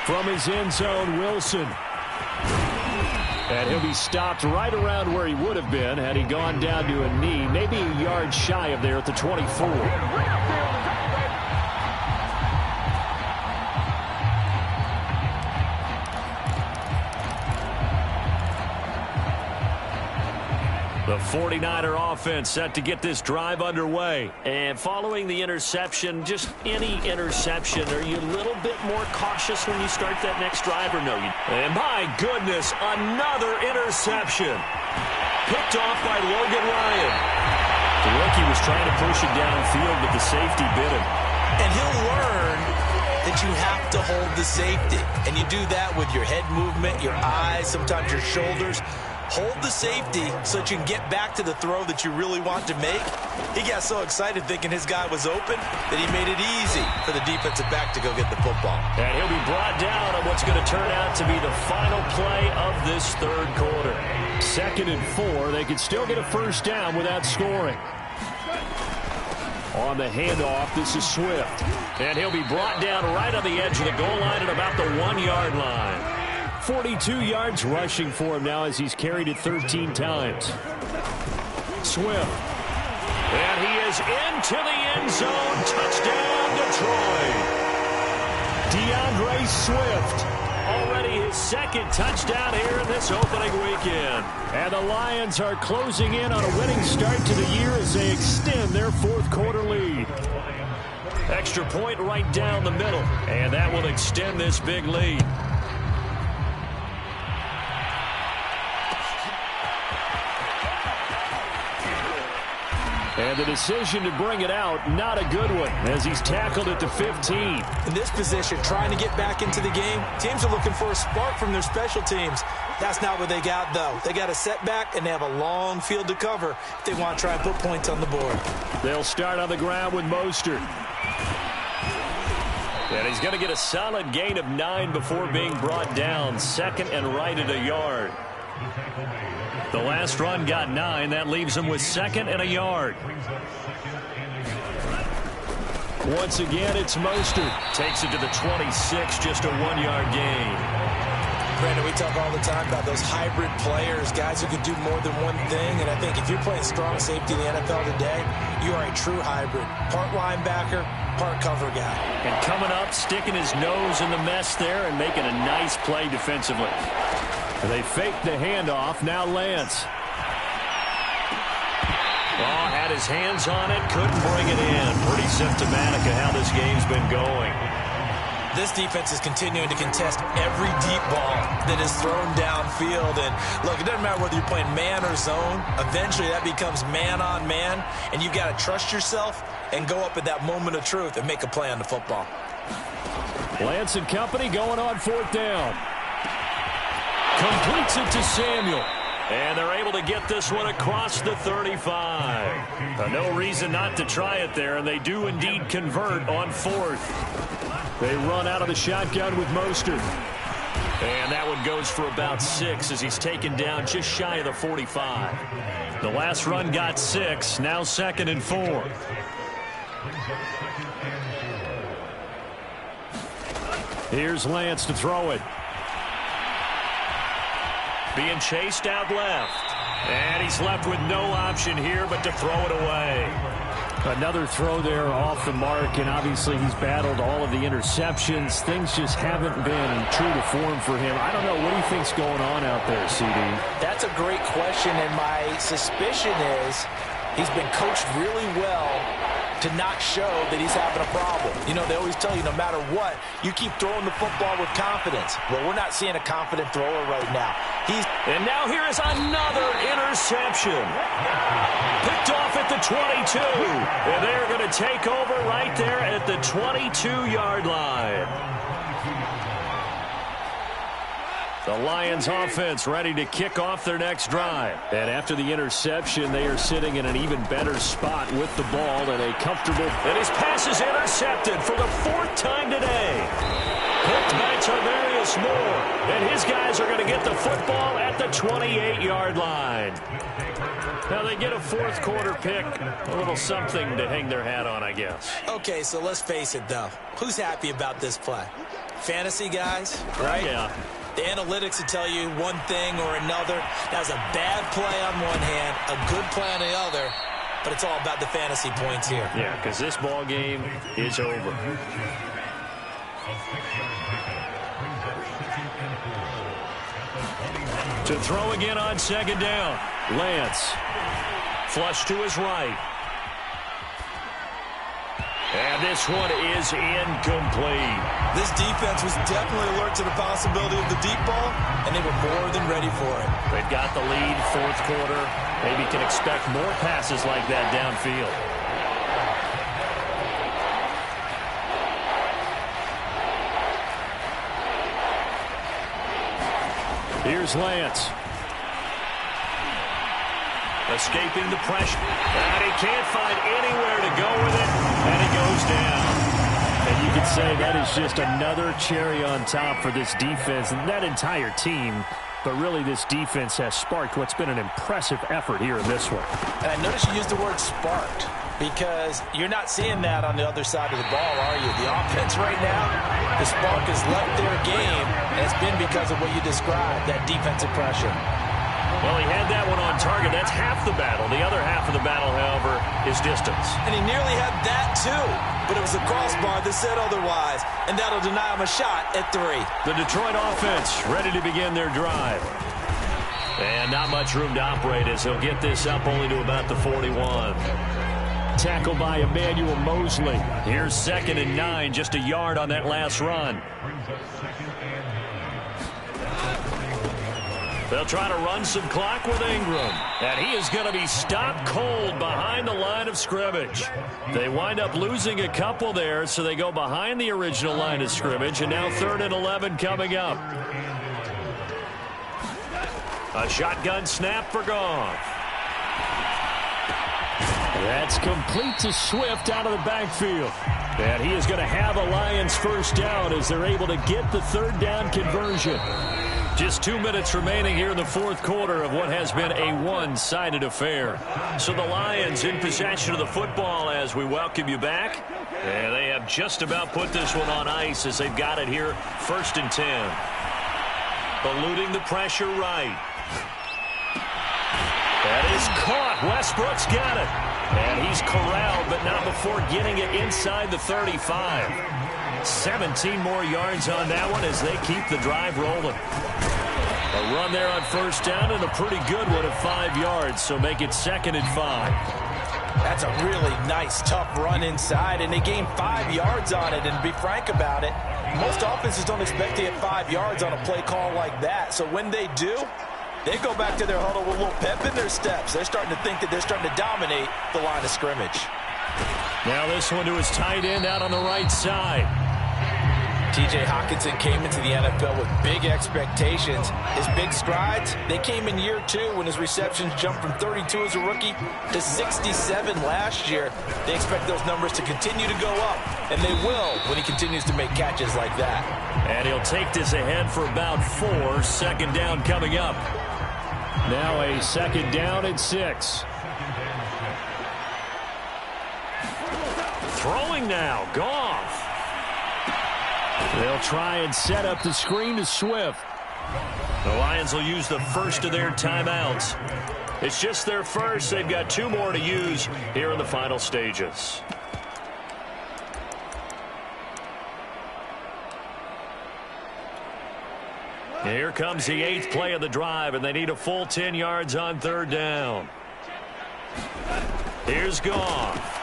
From his end zone, Wilson. And he'll be stopped right around where he would have been had he gone down to a knee, maybe a yard shy of there at the 24. The 49er offense set to get this drive underway. And following the interception, just any interception, are you a little bit more cautious when you start that next drive or no? And my goodness, another interception. Picked off by Logan Ryan. The rookie was trying to push it downfield, but the safety bit him. And he'll learn that you have to hold the safety. And you do that with your head movement, your eyes, sometimes your shoulders. Hold the safety so that you can get back to the throw that you really want to make. He got so excited thinking his guy was open that he made it easy for the defensive back to go get the football. And he'll be brought down on what's going to turn out to be the final play of this third quarter. 2nd and 4. They could still get a first down without scoring. On the handoff, this is Swift. And he'll be brought down right on the edge of the goal line at about the 1-yard line. 42 yards rushing for him now as he's carried it 13 times. Swift. And he is into the end zone. Touchdown, Detroit. DeAndre Swift. Already his 2nd touchdown here in this opening weekend. And the Lions are closing in on a winning start to the year as they extend their 4th quarter lead. Extra point right down the middle. And that will extend this big lead. And the decision to bring it out, not a good one, as he's tackled at the 15. In this position, trying to get back into the game, teams are looking for a spark from their special teams. That's not what they got, though. They got a setback, and they have a long field to cover if they want to try and put points on the board. They'll start on the ground with Mostert. And he's going to get a solid gain of 9 before being brought down. 2nd and right at a yard. The last run got 9. That leaves him with 2nd and a yard. Once again, it's Mostert. Takes it to the 26, just a 1-yard gain. Brandon, we talk all the time about those hybrid players, guys who can do more than one thing. And I think if you're playing strong safety in the NFL today, you are a true hybrid. Part linebacker, part cover guy. And coming up, sticking his nose in the mess there and making a nice play defensively. They fake the handoff. Now Lance. Oh, had his hands on it. Couldn't bring it in. Pretty symptomatic of how this game's been going. This defense is continuing to contest every deep ball that is thrown downfield. And, look, it doesn't matter whether you're playing man or zone. Eventually, that becomes man on man. And you've got to trust yourself and go up at that moment of truth and make a play on the football. Lance and company going on 4th down. Completes it to Samuel. And they're able to get this one across the 35. No reason not to try it there, and they do indeed convert on 4th. They run out of the shotgun with Mostert. And that one goes for about 6 as he's taken down just shy of the 45. The last run got 6, now 2nd and 4. Here's Lance to throw it. Being chased out left. And he's left with no option here but to throw it away. Another throw there off the mark, and obviously he's battled all of the interceptions. Things just haven't been true to form for him. I don't know. What do you think's going on out there, CD? That's a great question, and my suspicion is he's been coached really well to not show that he's having a problem. You know, they always tell you no matter what, you keep throwing the football with confidence. Well, we're not seeing a confident thrower right now. And now here is another interception. Picked off at the 22. And they're going to take over right there at the 22-yard line. The Lions offense ready to kick off their next drive. And after the interception, they are sitting in an even better spot with the ball and a comfortable. And his pass is intercepted for the 4th time today. Picked by Tarvarius Moore. And his guys are going to get the football at the 28-yard line. Now they get a 4th quarter pick. A little something to hang their hat on, I guess. Okay, so let's face it, though. Who's happy about this play? fantasy guys, right? Yeah. The analytics will tell you one thing or another. That's a bad play on one hand, a good play on the other, but it's all about the fantasy points here. Yeah, because this ball game is over. To throw again on second down. Lance. Flush to his right. And this one is incomplete. This defense was definitely alert to the possibility of the deep ball, and they were more than ready for it. They've got the lead, fourth quarter. Maybe can expect more passes like that downfield. Here's Lance. Escaping the pressure. And he can't find anywhere to go with it. And he goes down. And you could say that is just another cherry on top for this defense and that entire team. But really, this defense has sparked what's been an impressive effort here in this one. And I noticed you used the word sparked because you're not seeing that on the other side of the ball, are you? The offense right now, the spark has left their game, and it's been because of what you described, that defensive pressure. Well, he had that one on target. That's half the battle. The other half of the battle, however, is distance. And he nearly had that, too. But it was a crossbar that said otherwise. And that'll deny him a shot at 3. The Detroit offense ready to begin their drive. And not much room to operate as he'll get this up only to about the 41. Tackled by Emmanuel Mosley. Here's 2nd and 9, just a yard on that last run. They'll try to run some clock with Ingram. And he is going to be stopped cold behind the line of scrimmage. They wind up losing a couple there, so they go behind the original line of scrimmage. And now 3rd and 11 coming up. A shotgun snap for Goff. That's complete to Swift out of the backfield. And he is going to have a Lions first down as they're able to get the 3rd down conversion. Just 2 minutes remaining here in the fourth quarter of what has been a one-sided affair. So the Lions in possession of the football as we welcome you back. And they have just about put this one on ice as they've got it here 1st and 10. Eluding the pressure right. That is caught. Westbrook's got it. And he's corralled, but not before getting it inside the 35. 17 more yards on that one as they keep the drive rolling. A run there on 1st down and a pretty good one at 5 yards, so make it 2nd and 5. That's a really nice, tough run inside, and they gained 5 yards on it. And to be frank about it, most offenses don't expect to get 5 yards on a play call like that. So when they do, they go back to their huddle with a little pep in their steps. They're starting to think that they're starting to dominate the line of scrimmage. Now this one to his tight end out on the right side. T.J. Hockenson came into the NFL with big expectations. His big strides, they came in year 2 when his receptions jumped from 32 as a rookie to 67 last year. They expect those numbers to continue to go up, and they will when he continues to make catches like that. And he'll take this ahead for about 4. 2nd down coming up. Now a 2nd down and 6. Throwing now, Goff. They'll try and set up the screen to Swift. The Lions will use the first of their timeouts. It's just their first. They've got 2 more to use here in the final stages. Here comes the 8th play of the drive, and they need a full 10 yards on 3rd down. Here's Goff.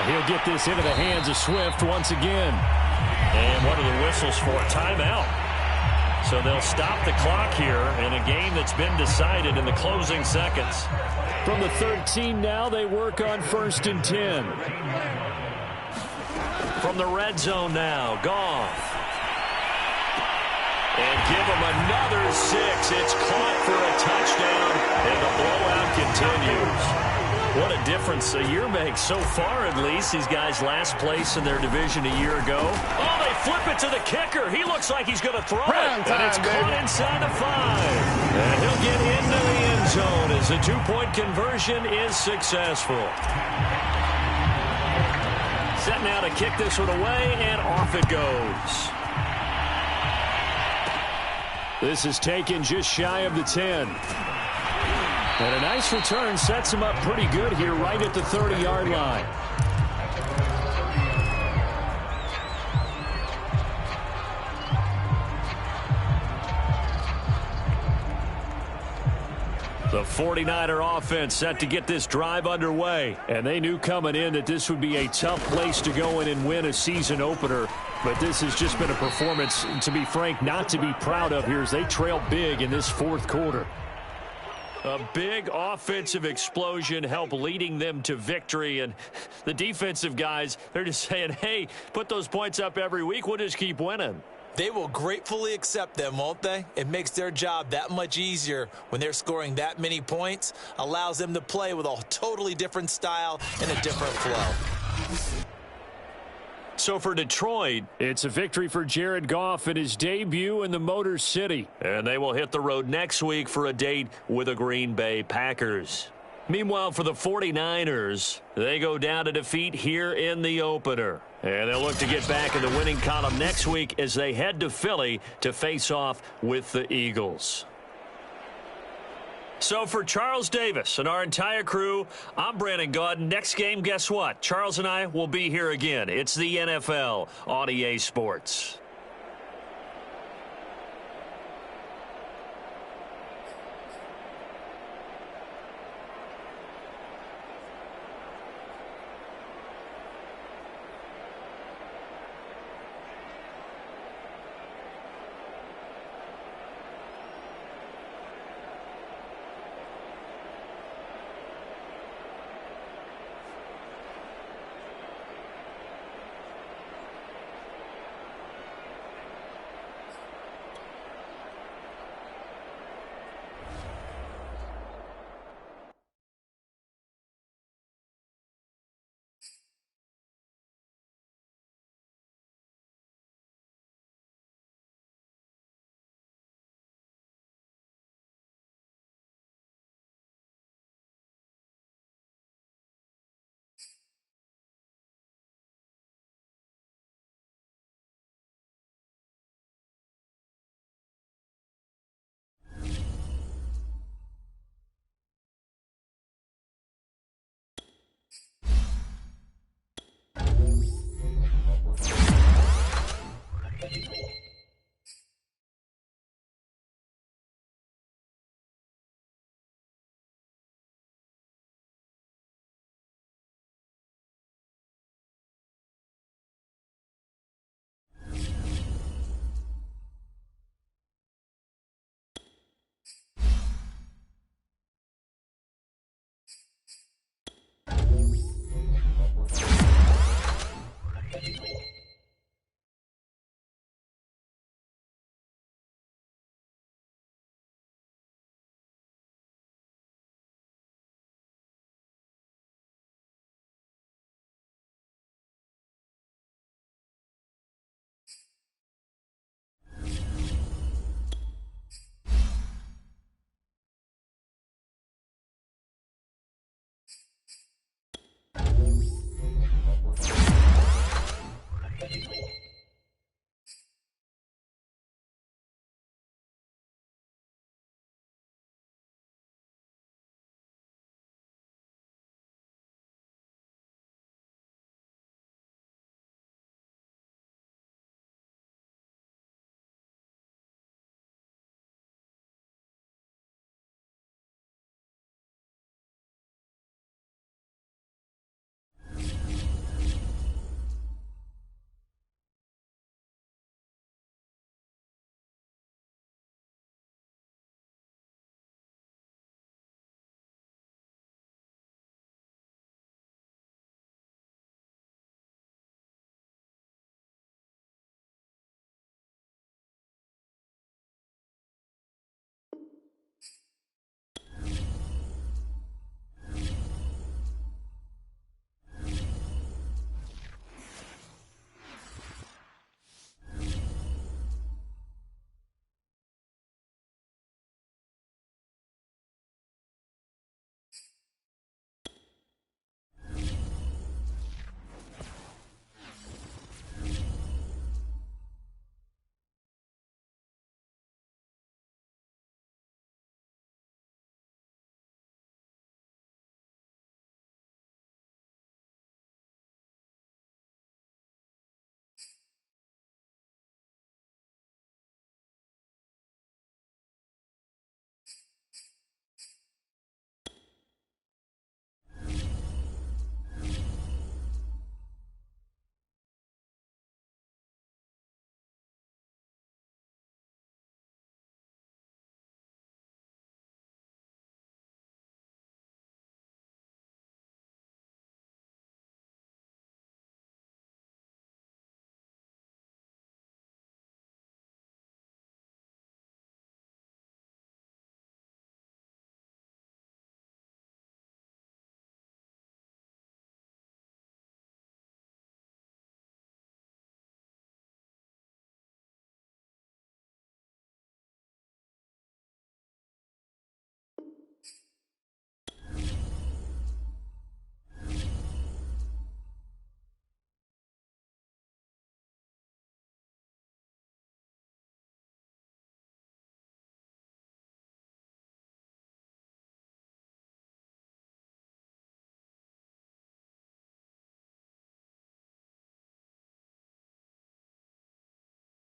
He'll get this into the hands of Swift once again. And what are the whistles for? Timeout. So they'll stop the clock here in a game that's been decided in the closing seconds. From the 13 now, they work on 1st and 10. From the red zone now, Goff. And give him another 6. It's caught for a touchdown, and the blowout continues. What a difference a year makes so far, at least. These guys last place in their division a year ago. Oh, they flip it to the kicker. He looks like he's going to throw it, and it's caught inside the 5. And he'll get into the end zone as the 2-point conversion is successful. Set now to kick this one away, and off it goes. This is taken just shy of the 10. And a nice return sets him up pretty good here right at the 30-yard line. The 49er offense set to get this drive underway. And they knew coming in that this would be a tough place to go in and win a season opener. But this has just been a performance, to be frank, not to be proud of here as they trail big in this fourth quarter. A big offensive explosion helped leading them to victory. And the defensive guys, they're just saying, hey, put those points up every week. We'll just keep winning. They will gratefully accept them, won't they? It makes their job that much easier when they're scoring that many points. Allows them to play with a totally different style and a different flow. So for Detroit, it's a victory for Jared Goff in his debut in the Motor City. And they will hit the road next week for a date with the Green Bay Packers. Meanwhile, for the 49ers, they go down to defeat here in the opener. And they'll look to get back in the winning column next week as they head to Philly to face off with the Eagles. So for Charles Davis and our entire crew, I'm Brandon Gaudin. Next game, guess what? Charles and I will be here again. It's the NFL on EA Sports.